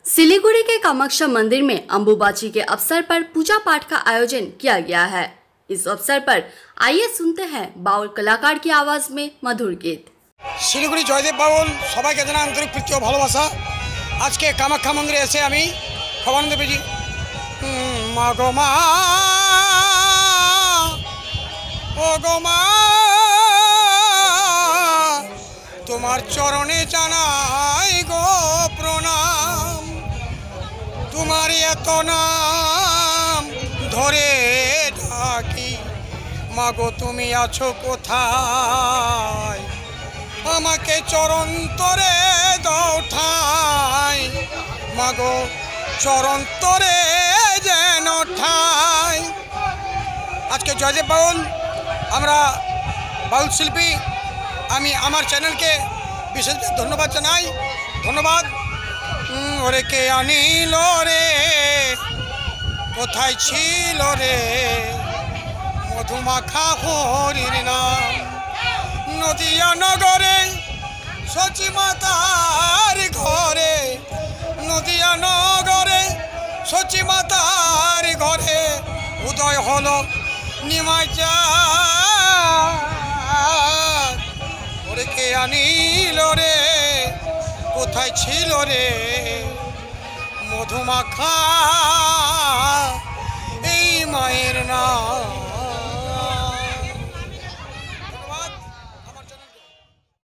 सिलीगुड़ी के कामाख्या मंदिर में अम्बुबाची के अवसर पर पूजा पाठ का आयोजन किया गया है। इस अवसर पर आइए सुनते हैं बाउल कलाकार की आवाज में मधुर गीत। শিলিগুড়ি জয়দেব বাউল সবাইকে জানা আন্তরিক প্রীতি ও ভালোবাসা। আজকে কামাখ্যা মন্দিরে এসে আমি ভবানন্দ পেয়েছি। মা গো মা, ও গো মা, তোমার চরণে জানাই গো প্রণাম। তোমার এত নাম ধরে ডাকি, মা গো তুমি আছো কোথায়? আমাকে চরণ তরে দাও ঠাই, মাগো চরণ তরে যেন ঠাই। আজকে জয়দেব বাউল, আমরা বাউল শিল্পী, আমি আমার চ্যানেলকে বিশেষ ধন্যবাদ জানাই। ধন্যবাদ। ওরে কে আনিল রে, কোথায় ছিল রে মধুমাখা হরির নাম। নদিয়া নগরে সচি মাতার ঘরে, নদিয়া নগরে সচি মাতার ঘরে উদয় হলো নিমাই চাঁদ। ওরে কে আনিল রে, কোথায় ছিল রে মধুমাখা